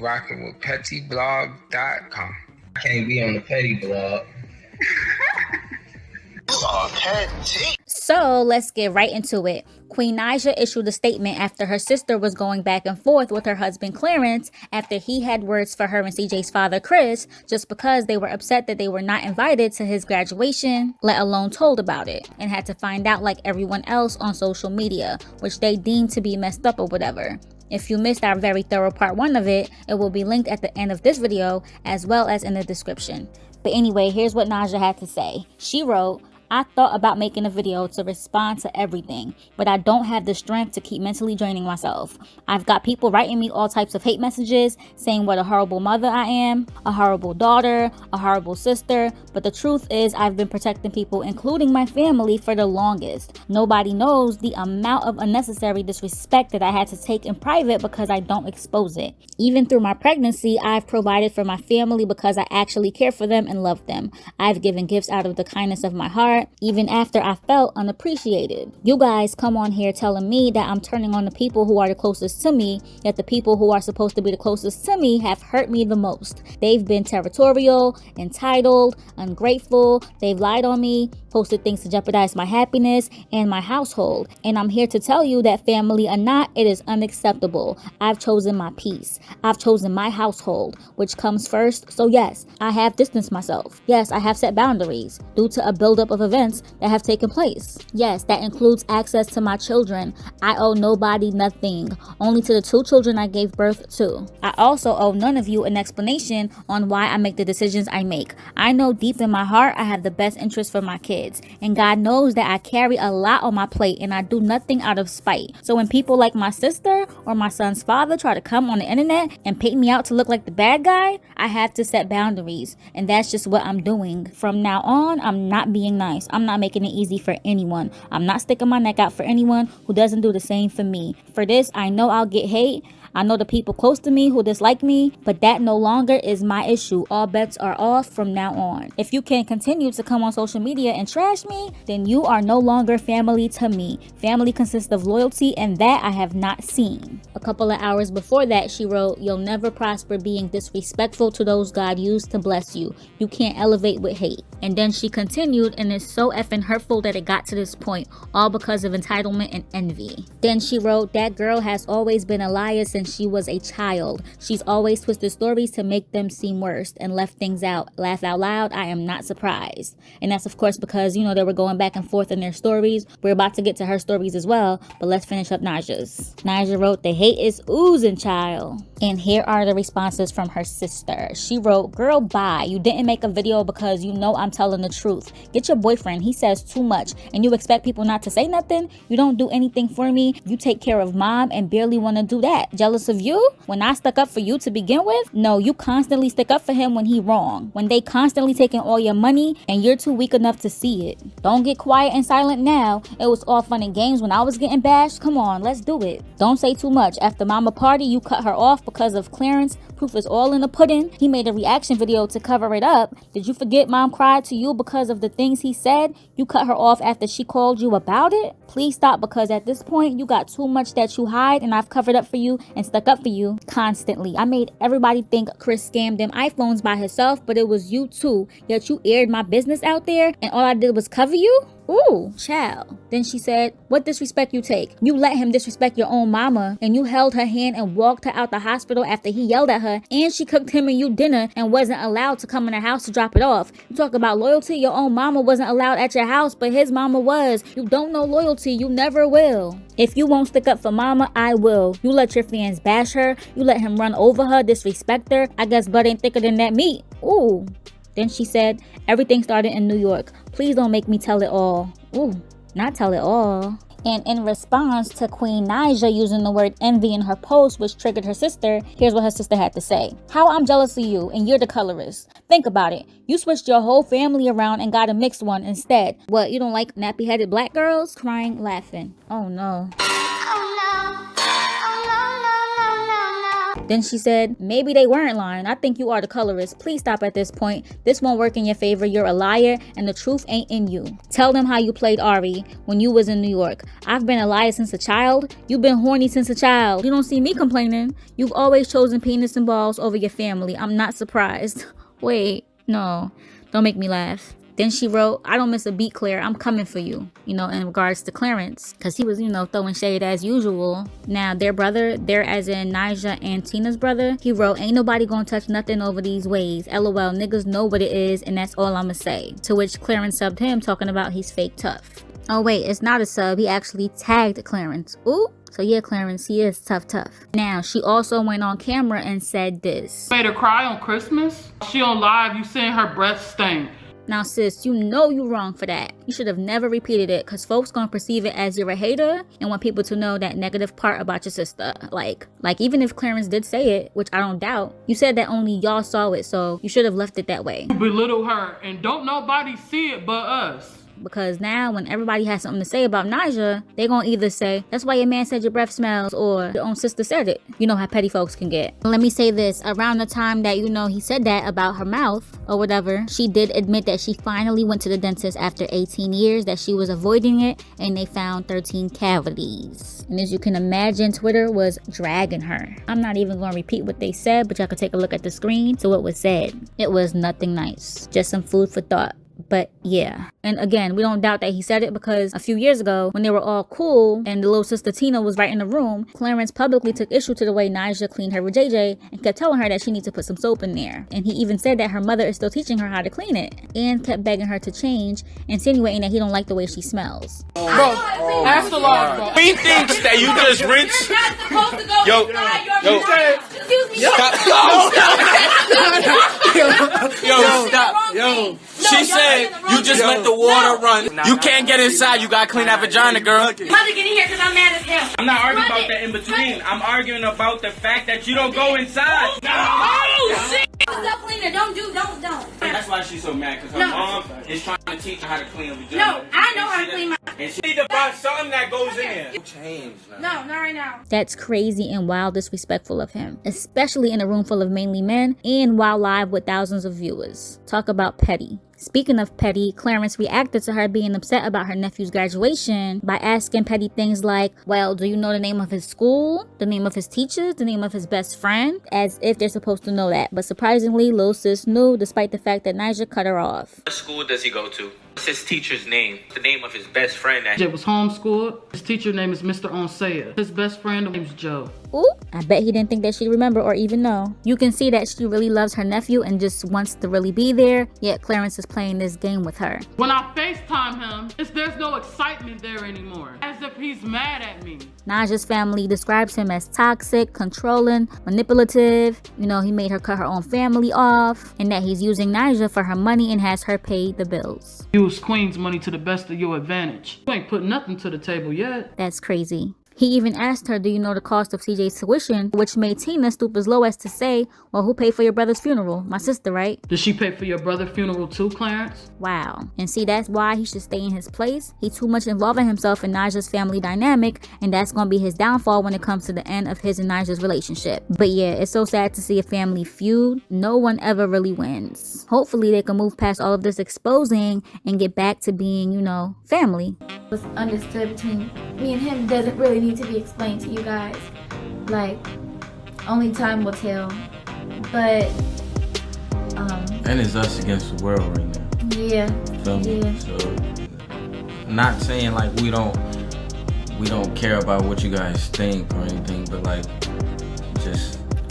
rocking with PetTeaBlog.com. I can't be on the petty blog. So let's get right into it. Queen Naija issued a statement after her sister was going back and forth with her husband Clarence after he had words for her and CJ's father Chris just because they were upset that they were not invited to his graduation, let alone told about it, and had to find out like everyone else on social media, which they deemed to be messed up or whatever. If you missed our very thorough part 1 of it, it will be linked at the end of this video as well as in the description. But anyway, here's what Naija had to say. She wrote, "I thought about making a video to respond to everything, but I don't have the strength to keep mentally draining myself. I've got people writing me all types of hate messages, saying what a horrible mother I am, a horrible daughter, a horrible sister, but the truth is I've been protecting people, including my family, for the longest. Nobody knows the amount of unnecessary disrespect that I had to take in private because I don't expose it. Even through my pregnancy, I've provided for my family because I actually care for them and love them. I've given gifts out of the kindness of my heart, even after I felt unappreciated. You guys come on here telling me that I'm turning on the people who are the closest to me, yet the people who are supposed to be the closest to me have hurt me the most. They've been territorial, entitled, ungrateful, they've lied on me, posted things to jeopardize my happiness and my household. And I'm here to tell you that family or not, it is unacceptable. I've chosen my peace. I've chosen my household, which comes first. So yes, I have distanced myself. Yes, I have set boundaries due to a buildup of events that have taken place. Yes, that includes access to my children. I owe nobody nothing, only to the 2 children I gave birth to. I also owe none of you an explanation on why I make the decisions I make. I know deep in my heart I have the best interest for my kids, and God knows that I carry a lot on my plate and I do nothing out of spite. So when people like my sister or my son's father try to come on the internet and paint me out to look like the bad guy, I have to set boundaries, and that's just what I'm doing. From now on, I'm not being nice. I'm not making it easy for anyone. I'm not sticking my neck out for anyone who doesn't do the same for me. For this, I know I'll get hate. I know the people close to me who dislike me, but that no longer is my issue. All bets are off from now on. If you can continue to come on social media and trash me, then you are no longer family to me. Family consists of loyalty, and that I have not seen." A couple of hours before that, she wrote, "You'll never prosper being disrespectful to those God used to bless you. You can't elevate with hate." And then she continued, and it's so effing hurtful that it got to this point, all because of entitlement and envy. Then she wrote, "That girl has always been a liar since she was a child. She's always twisted stories to make them seem worse and left things out. Laugh out loud, I am not surprised." And that's of course because, you know, they were going back and forth in their stories. We're about to get to her stories as well, but let's finish up Naija's. Naija wrote, "The hate is oozing, child." And here are the responses from her sister. She wrote, "Girl, bye. You didn't make a video because you know I'm telling the truth. Get your boyfriend. He says too much. And you expect people not to say nothing? You don't do anything for me. You take care of mom and barely want to do that. Jealous of you? When I stuck up for you to begin with? No, you constantly stick up for him when he wrong. When they constantly taking all your money and you're too weak enough to see it. Don't get quiet and silent now. It was all fun and games when I was getting bashed. Come on, let's do it. Don't say too much. After mama party, you cut her off because of Clarence. Proof is all in the pudding. He made a reaction video to cover it up. Did you forget mom cried to you because of the things he said? You cut her off after she called you about it? Please stop, because at this point you got too much that you hide, and I've covered up for you and stuck up for you constantly. I made everybody think Chris scammed them iPhones by himself, but it was you too. Yet you aired my business out there and all I did was cover you? Ooh, child." Then she said, "What disrespect you take? You let him disrespect your own mama, and you held her hand and walked her out the hospital after he yelled at her, and she cooked him and you dinner and wasn't allowed to come in her house to drop it off. You talk about loyalty, your own mama wasn't allowed at your house, but his mama was. You don't know loyalty, you never will. If you won't stick up for mama, I will. You let your fans bash her, you let him run over her, disrespect her. I guess blood ain't thicker than that meat." Ooh. Then she said, "Everything started in New York. Please don't make me tell it all." Ooh, not tell it all. And in response to Queen Naija using the word envy in her post, which triggered her sister, here's what her sister had to say. "How I'm jealous of you, and you're the colorist. Think about it. You switched your whole family around and got a mixed one instead. What, you don't like nappy-headed black girls?" Crying, laughing. Oh no. Then she said, maybe they weren't lying. I think you are the colorist. Please stop at this point. This won't work in your favor. You're a liar and the truth ain't in you. Tell them how you played Ari when you was in New York. I've been a liar since a child. You've been horny since a child. You don't see me complaining. You've always chosen penis and balls over your family. I'm not surprised. Wait, no, don't make me laugh. Then she wrote, I don't miss a beat, Claire. I'm coming for you, in regards to Clarence, because he was, throwing shade as usual. Now, their brother, as in Naija and Tina's brother, he wrote, ain't nobody gonna touch nothing over these ways. LOL, niggas know what it is, and that's all I'ma say. To which Clarence subbed him, talking about he's fake tough. Oh wait, it's not a sub. He actually tagged Clarence. Ooh. So yeah, Clarence, he is tough. Now, she also went on camera and said this. Made her cry on Christmas? She on live, you seeing her breath stink. Now sis, you know you wrong for that. You should have never repeated it, because folks gonna perceive it as you're a hater and want people to know that negative part about your sister. Like even if Clarence did say it, which I don't doubt, you said that only y'all saw it, so you should have left it that way. You belittle her and don't nobody see it but us. Because now when everybody has something to say about Naija, they gonna either say, that's why your man said your breath smells, or your own sister said it. You know how petty folks can get. Let me say this, around the time that, he said that about her mouth or whatever, she did admit that she finally went to the dentist after 18 years, that she was avoiding it, and they found 13 cavities. And as you can imagine, Twitter was dragging her. I'm not even gonna repeat what they said, but y'all can take a look at the screen. So what was said, it was nothing nice, just some food for thought. But yeah, and again, we don't doubt that he said it, because a few years ago when they were all cool and the little sister Tina was right in the room, Clarence publicly took issue to the way Naija cleaned her with JJ and kept telling her that she needs to put some soap in there. And he even said that her mother is still teaching her how to clean it, and kept begging her to change, insinuating that he don't like the way she smells. Bro, ask the law, bro. He thinks that you just rinse. You're not supposed to go inside your mouth. Excuse me. Yo, she said you just let the water run. You can't get inside. You gotta clean that vagina, girl. Mother, get in here because I'm mad as hell. I'm not arguing about that in between. I'm arguing about the fact that you don't go inside. Oh, shit. Stop cleaning. Don't. That's why she's so mad, because her mom is trying to teach her how to clean a vagina. No, I know how to clean my... And she need to find something that goes in there. Change No, not right now. That's crazy and wild disrespectful of him, especially in a room full of mainly men and while live with thousands of viewers. Talk about petty. Speaking of petty, Clarence reacted to her being upset about her nephew's graduation by asking petty things like, well, do you know the name of his school, the name of his teachers, the name of his best friend? As if they're supposed to know that. But surprisingly, Lil Sis knew, despite the fact that Naija cut her off. What school does he go to? What's his teacher's name? The name of his best friend. Jay was homeschooled. His teacher name is Mr. Onsea. His best friend name's Joe. Ooh, I bet he didn't think that she'd remember or even know. You can see that she really loves her nephew and just wants to really be there, yet Clarence is playing this game with her. When I FaceTime him, there's no excitement there anymore. As if he's mad at me. Naija's family describes him as toxic, controlling, manipulative. He made her cut her own family off, and that he's using Naija for her money and has her pay the bills. Use Queen's money to the best of your advantage. You ain't put nothing to the table yet. That's crazy. He even asked her, do you know the cost of CJ's tuition? Which made Tina stoop as low as to say, well, who paid for your brother's funeral? My sister, right? Did she pay for your brother's funeral too, Clarence? Wow. And see, that's why he should stay in his place. He's too much involving himself in Naija's family dynamic, and that's gonna be his downfall when it comes to the end of his and Naija's relationship. But yeah, it's so sad to see a family feud. No one ever really wins. Hopefully they can move past all of this exposing and get back to being, family. What's understood between me and him doesn't really need to be explained to you guys. Only time will tell. But And it's us against the world right now. Yeah. So not saying like we don't care about what you guys think or anything, but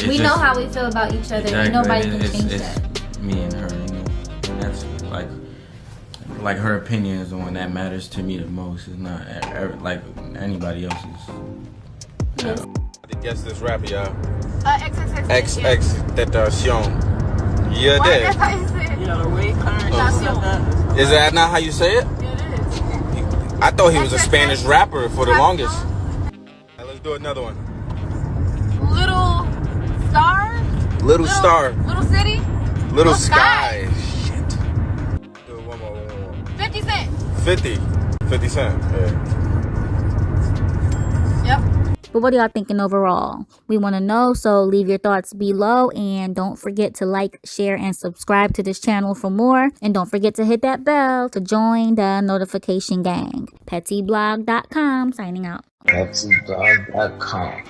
we know how we feel about each other, and nobody can change that. Me and her, and that's like her opinion is the one that matters to me the most. It's not like anybody else's. Yes. Guess this rapper, y'all. XXX. Yeah, That's how you say it. Is that not how you say it? It is. I thought he was a Spanish rapper for the longest. Right, let's do another one. Little Star. Little Star. Little City. Little Sky. Shit. Do one more. 50 Cent. 50 Cent. Yeah. Yep. But what are y'all thinking overall? We want to know, so leave your thoughts below, and don't forget to like, share, and subscribe to this channel for more. And don't forget to hit that bell to join the notification gang. PetTeaBlog.com signing out. PetTeaBlog.com.